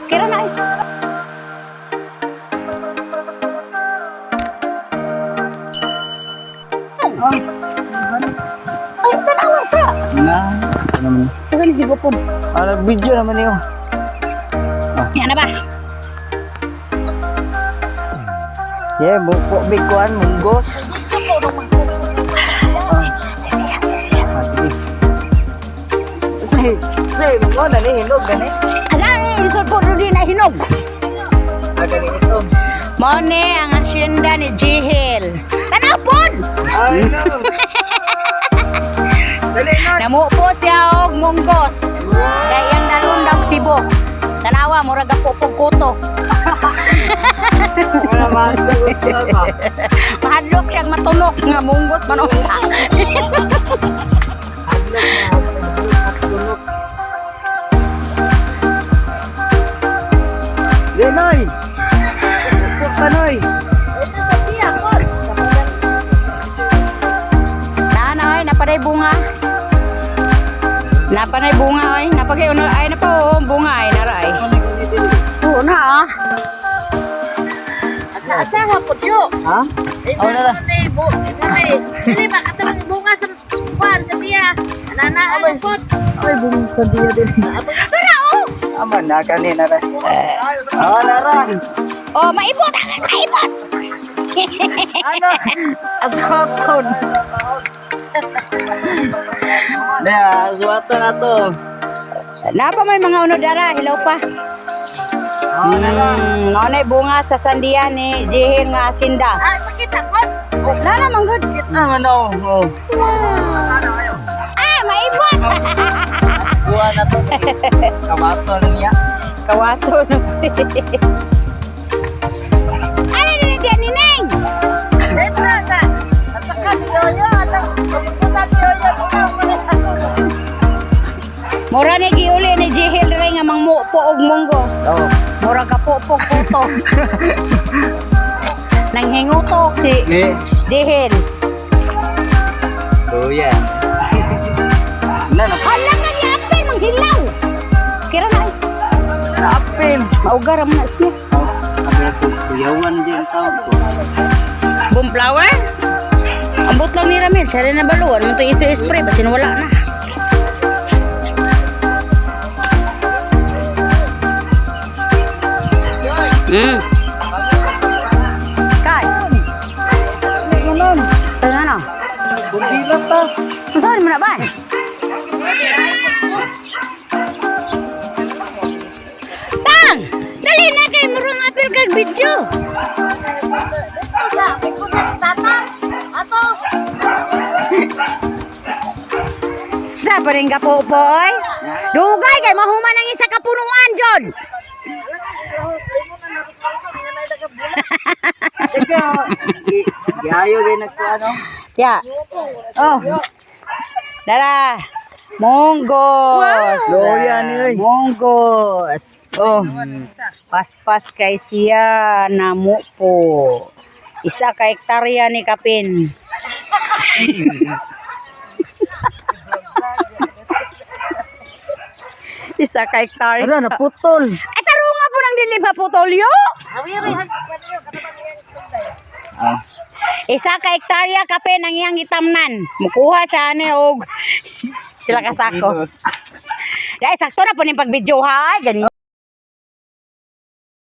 Kira na ay. Ay, tanawa sa. Na, ano naman? Ito ni si Bupod. Nag-video naman yun. Yan na ba? Yeah, buko, bikuan, munggos. Sige. Sige, mo na ni hinog gani. Ala, isod po rin na hinog. Gani ito. Mone ang asyenda ni Jihel. Tanaw pod! Ay, no. Dali na. Namupot siya og munggos. Kaya yung dalon daw sibo. Tanawa, murag apupog kuto. Wala mahadlok ba? Mahadlok siyang matunok nga munggos manunta. Noy! Upok ka, Noy! Nanoy, napanay bunga. Napanay bunga ay, napagay una ay na po bunga ay naray. Oo na ah. Asa hapon yo? Ha? Ito na lang. Dili ba katong bunga sa kuan sa tiya. Nanaan po. Ay, buming sa diya din. Tara oh. Aman na kanina na. Nara! Oh, maibot ang maibot. Ano? Aswaton. Daya, aswato na to. Napa may mga uno dara, hilaw pa. Nonay bunga sa sandiyan ni Jihel nga asinda. Ay, makita ko. Nana manggod. Naman ako. Ah, maibot. Buwa na to. Kamato na niya. Kawato na. Ano na diyan ni Neng? Dito na sa kan yoyo atang pagputan yoyo Mura ni giuli ni Jihel ray nga mangmupo og munggos. Oo. Mura ka po kuto. Nang hingutok si Jihel. So, yan. Na, Hala ka ni apel manghilaw. Kira na ay. apil. Maugar mo na siya. Kuyawan dyan tawag ko. Boom flower? Ambot lang ni Ramil. Siya rin na baluan. Mo to ito spray. Basin wala na. Kay. Naman. Ito na. Kundi lang ta. Saan mo na ba? Tang! Dali na kay murang apel kag video. sa pagputan tata. Ato. Sa pa rin ka po, boy. Dugay kay mahuman ang isa ka punuan, John. Yayo din nagkuano. Ya. Oh. Dara. Monggos. Loya ni oy. Monggos. Oh. Paspas kay siya namo po. Isa ka hektarya ni Kapin. Isa ka hektarya. Ano, naputol. Ay, taro nga po ng dili maputolyo. Awiri hagpadyo kataman yang tunday. Ah. Isa ka hektarya kape nang iyang itamnan. Mukuha siya ni og sila kasako. Dahil sakto na po ni pag-video ha. Ganyan.